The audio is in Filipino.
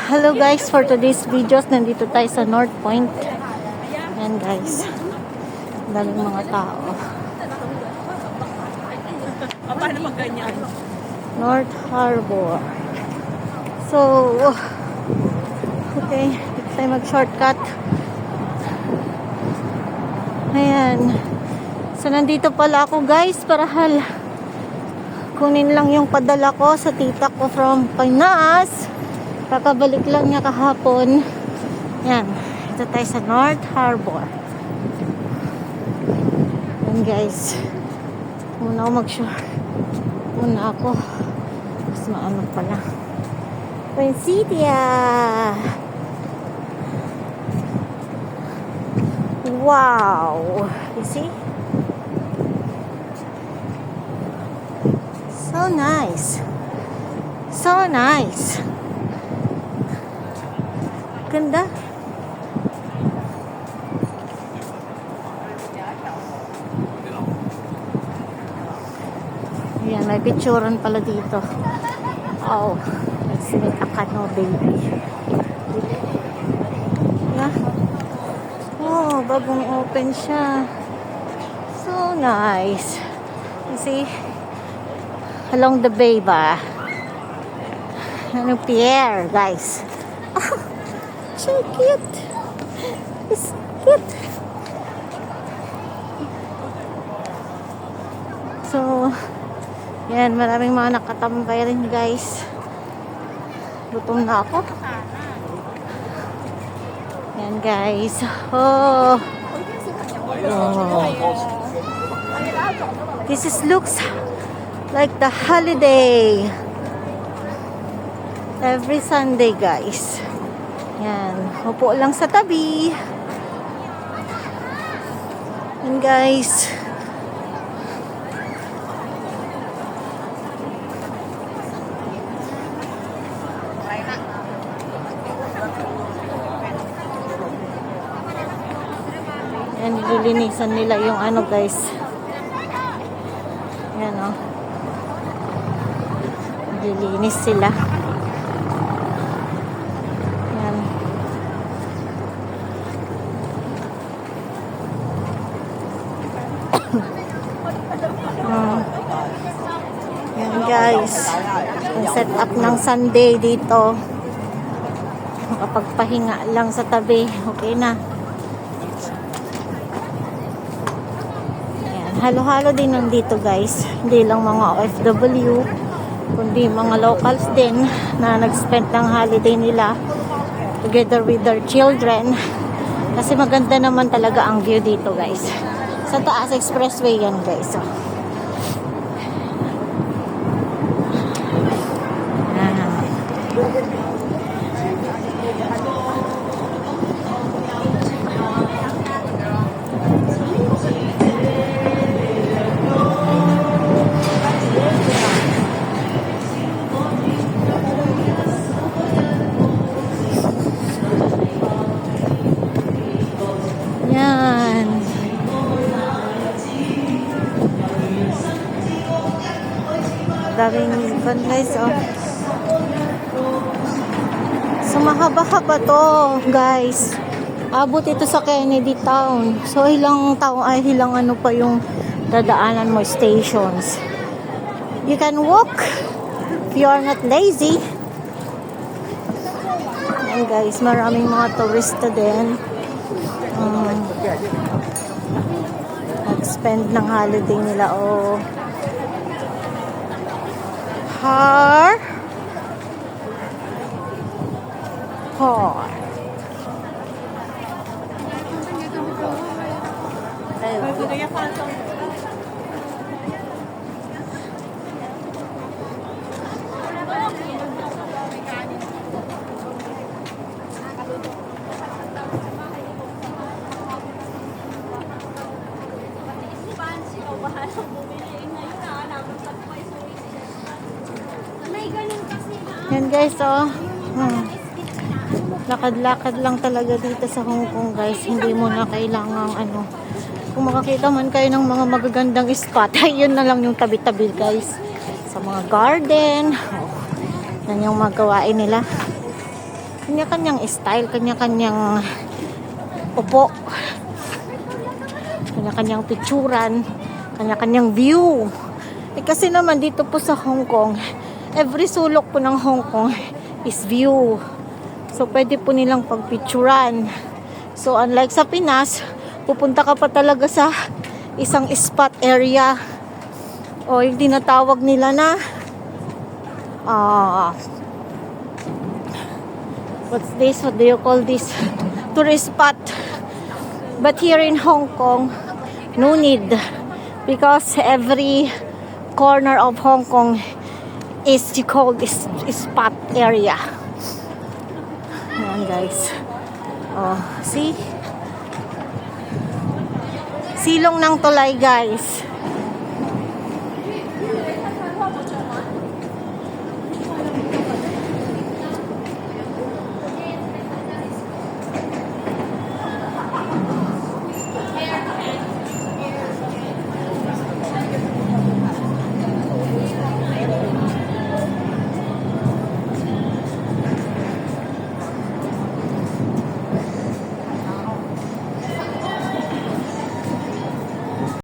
Hello guys, for today's videos, nandito tayo sa North Point. Yan guys, daming mga tao. Paano magganyan? North Harbor. So, okay, dito tayo mag-shortcut. Ayan. So, nandito pala ako guys, para kunin lang yung padala ko sa tita ko from Pinas. Kakabalik lang niya kahapon. Yan. Ito tayo sa North Harbor. Yan guys. Muna ako mag-short. Muna ako. Mas maano pala. Poinsettia! Wow! You see? So nice. So nice. Ganda. Ayan, may picturean pala dito. Oh, let's make a canoe, baby. Yeah. Oh, bagong open siya. So nice. You see? Along the bay ba? Ano pier, guys? Oh, so cute. It's cute. So, yan, maraming mga nakatambay rin, guys. Gutom na ako. Yan, guys. Oh. This looks like the holiday. Every Sunday, guys. Yan. Upo lang sa tabi. Yan, guys. Yan, nililinisan nila yung ano, guys. Yan, oh. Nililinis sila. Yan. Yan, guys. Ang set up ng Sunday dito. Makapagpahinga lang sa tabi. Okay na. Yan. Halo-halo din nandito, guys. Hindi lang mga OFW, kundi mga locals din na nag-spend ng holiday nila together with their children. Kasi maganda naman talaga ang view dito, guys. Sa taas expressway yan, guys. So, yan. Daming fun, guys, oh. So, mahaba-haba to, guys. Abot ito sa Kennedy Town. So, ilang ano pa yung dadaanan mo stations. You can walk if you are not lazy. And guys, maraming mga turista din. Nag-spend ng holiday nila, oh. Harbor. Yan, guys, oh. Lakad-lakad lang talaga dito sa Hong Kong, guys. Hindi mo na kailangang ano. Kung makakita man kayo ng mga magagandang spot, yun na lang yung tabi-tabi, guys. Sa mga garden. Oh, yan yung magawain nila. Kanya-kanyang style, kanya-kanyang upo, kanya-kanyang picturan, kanya-kanyang view. Kasi naman dito po sa Hong Kong, every sulok po ng Hong Kong is view. So, pwede po nilang pagpicturan. So, unlike sa Pinas, pupunta ka pa talaga sa isang spot area o yung tinatawag nila na what's this? What do you call this? Tourist spot. But here in Hong Kong, no need. Because every corner of Hong Kong is called spot area. Ayan guys. Oh, see? Silong ng tulay guys.